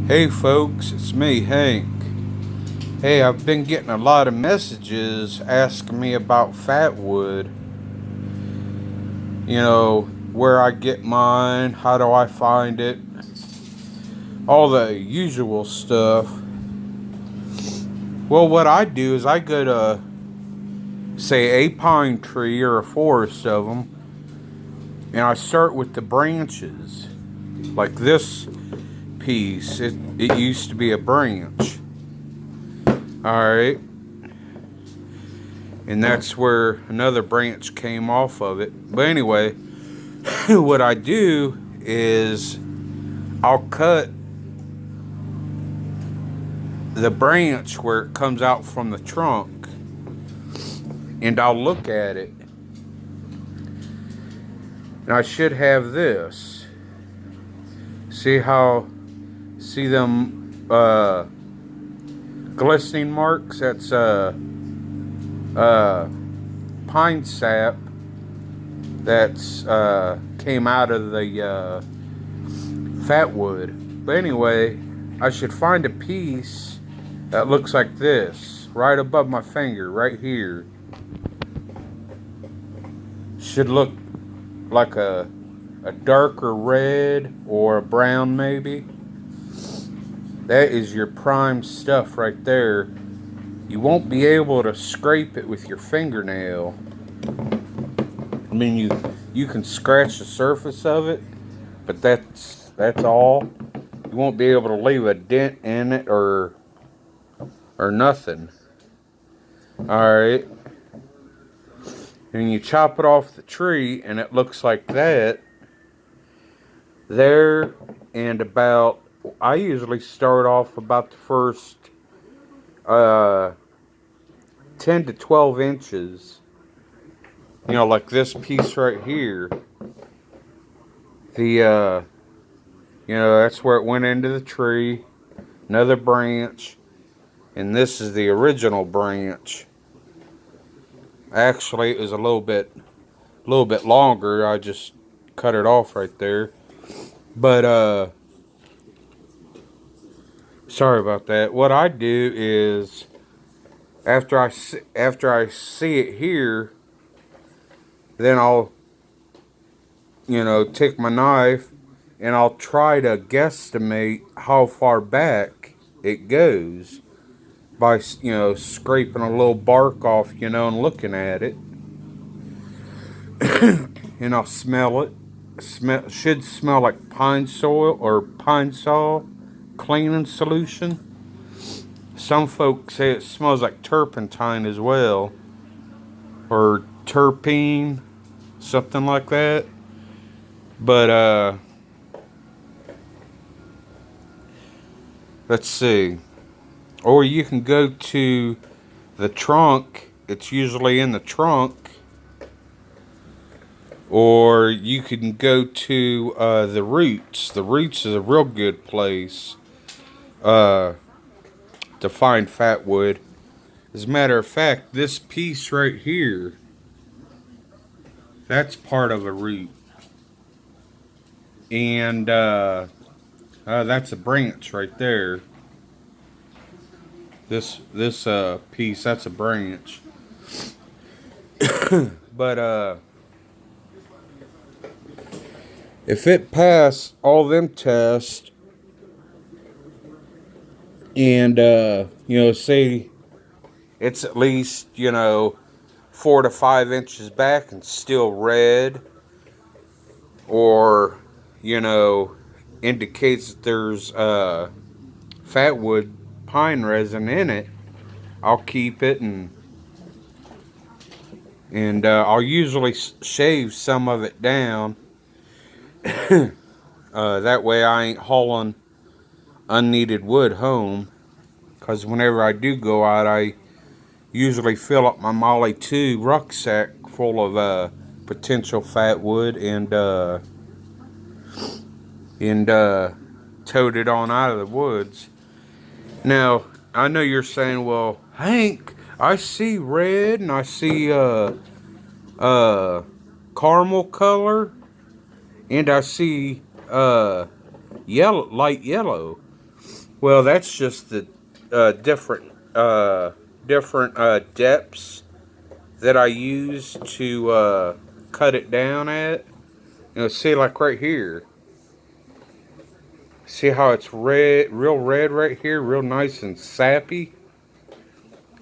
Hey folks, it's me, Hank. Hey, I've been getting a lot of messages asking me about fatwood. Where I get mine, how do I find it, all the usual stuff. Well, what I do is I go to, say, a pine tree or a forest of them, and I start with the branches. Like this piece, it used to be a branch. Alright. And that's where another branch came off of it. But anyway, what I do is I'll cut the branch where it comes out from the trunk, and I'll look at it, and I should have this. See them glistening marks? That's pine sap that's came out of the fatwood. But anyway, I should find a piece that looks like this, right above my finger, right here. Should look like a darker red or a brown maybe. That is your prime stuff right there. You won't be able to scrape it with your fingernail. I mean, you can scratch the surface of it, but that's all. You won't be able to leave a dent in it or nothing. Alright. And you chop it off the tree and it looks like that. There, and about, I usually start off about the first 10 to 12 inches. Like this piece right here. That's where it went into the tree. Another branch. And this is the original branch. Actually, it was a little bit longer. I just cut it off right there. But, sorry about that. What I do is, after I see it here, then I'll, take my knife and I'll try to guesstimate how far back it goes by, scraping a little bark off, and looking at it. And I'll smell it. Should smell like pine soil or pine saw cleaning solution. Some folks say it smells like turpentine as well, or terpene, something like that. But let's see. Or you can go to the trunk. It's usually in the trunk. Or you can go to the roots. The roots is a real good place to find fatwood. As a matter of fact, this piece right here, that's part of a root. And that's a branch right there. This piece, that's a branch. But if it passed all them tests, and say it's at least 4 to 5 inches back and still red, or indicates that there's fatwood pine resin in it, I'll keep it, and I'll usually shave some of it down. That way I ain't hauling unneeded wood home, because whenever I do go out, I usually fill up my Molly 2 rucksack full of potential fatwood and tote it on out of the woods. Now, I know you're saying, well, Hank, I see red and I see caramel color, and I see yellow, light yellow. Well, that's just the different depths that I use to cut it down at. See, like right here. See how it's red, real red right here, real nice and sappy?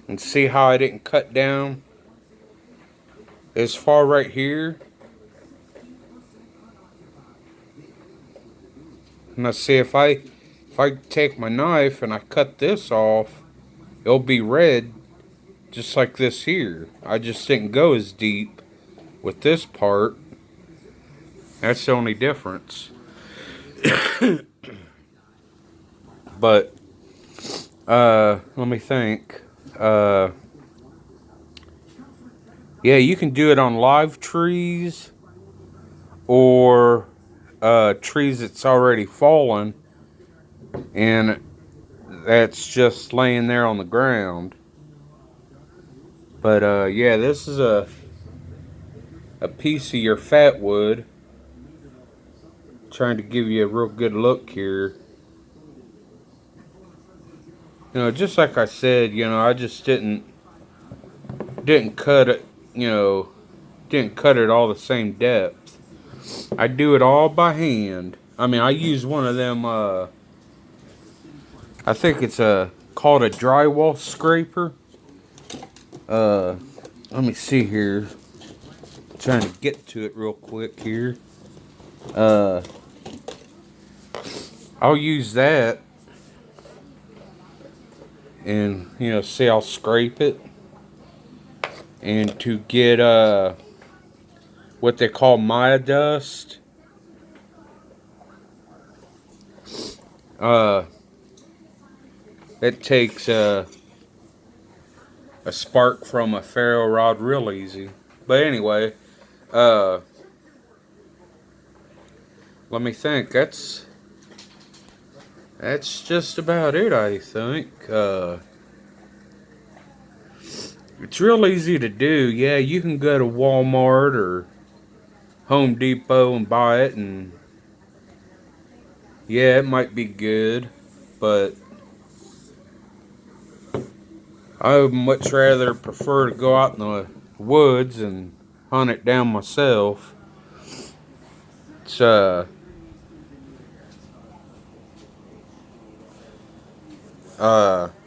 And see how I didn't cut down as far right here? Now see, if I take my knife and I cut this off, it'll be red just like this here. I just didn't go as deep with this part. That's the only difference. But let me think. Yeah, you can do it on live trees or trees that's already fallen and that's just laying there on the ground. But yeah, this is a piece of your fatwood. Trying to give you a real good look here. Just like I said, I just didn't cut it, didn't cut it all the same depth. I do it all by hand. I mean, I use one of them, I think it's called a drywall scraper. Let me see here. Trying to get to it real quick here. I'll use that. And, see, I'll scrape it. And to get, what they call Maya dust. It takes a spark from a ferro rod real easy. But anyway, let me think. That's just about it, I think. It's real easy to do. Yeah, you can go to Walmart or Home Depot and buy it, and yeah, it might be good, but I would much rather prefer to go out in the woods and hunt it down myself. It's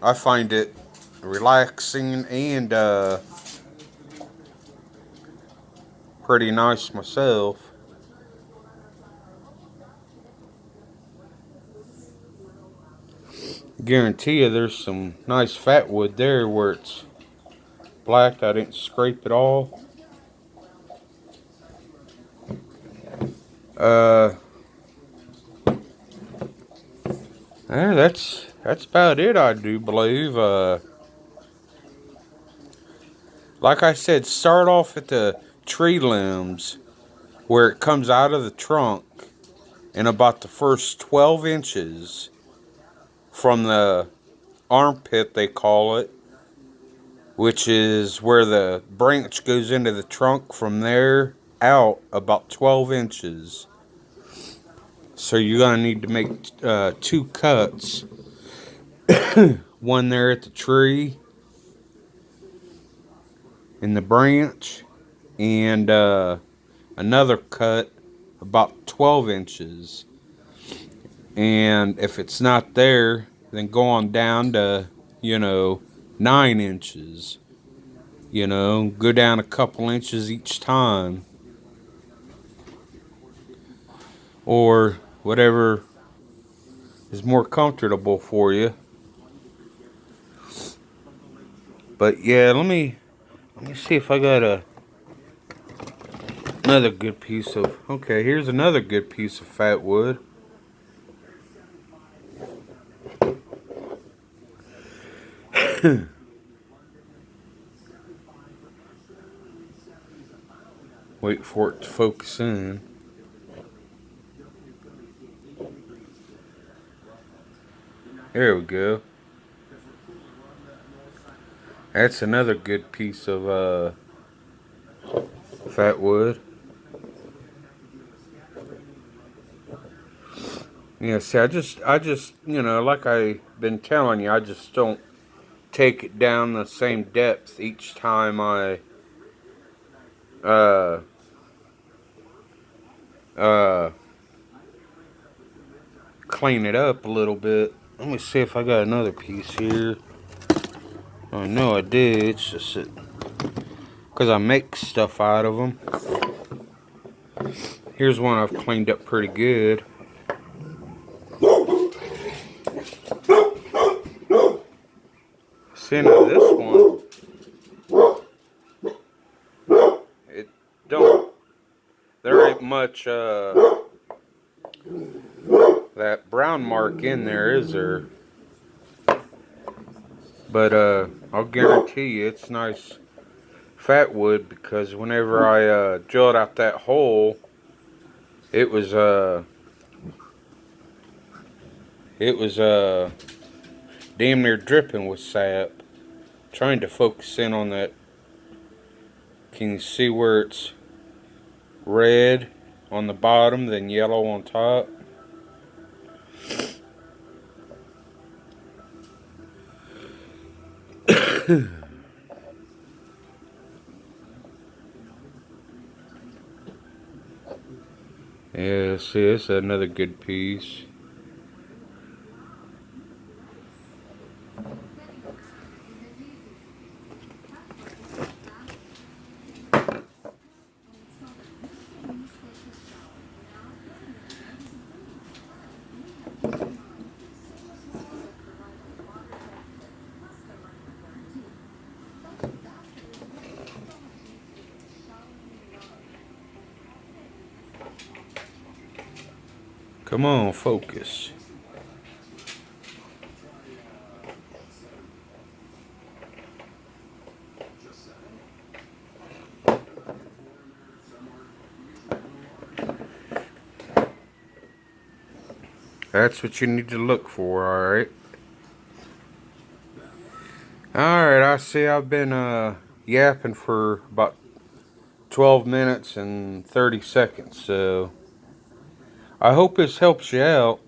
I find it relaxing and pretty nice myself. Guarantee you there's some nice fat wood there where it's black. I didn't scrape it all. Yeah, that's about it, I do believe. Like I said, start off at the tree limbs where it comes out of the trunk in about the first 12 inches from the armpit, they call it, which is where the branch goes into the trunk. From there out about 12 inches. So you're going to need to make 2 cuts. One there at the tree in the branch, and another cut about 12 inches. And if it's not there, then go on down to, 9 inches. Go down a couple inches each time. Or whatever is more comfortable for you. But yeah, let me see if I got another good piece of, okay, here's another good piece of fat wood. Wait for it to focus in. There we go. That's another good piece of fat wood. Yeah, see, I just, like I've been telling you, I just don't take it down the same depth each time I, uh, uh, clean it up a little bit. Let me see if I got another piece here. I know I did. It's just because I make stuff out of them. Here's one I've cleaned up pretty good. See, now this one, it don't. There ain't much that brown mark in there, is there? But I'll guarantee you, it's nice fatwood because whenever I drilled out that hole, it was damn near dripping with sap. Trying to focus in on that. Can you see where it's red on the bottom, then yellow on top? Yeah, see, it's another good piece. Come on, focus. That's what you need to look for, alright? Alright, I see I've been yapping for about 12 minutes and 30 seconds, so I hope this helps you out.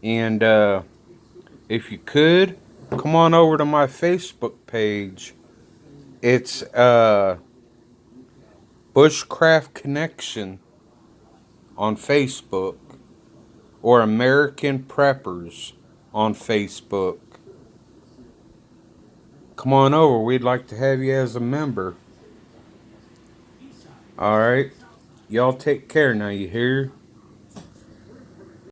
And if you could, come on over to my Facebook page. It's Bushcraft Connection on Facebook, or American Preppers on Facebook. Come on over. We'd like to have you as a member. Alright? Y'all take care now, you hear?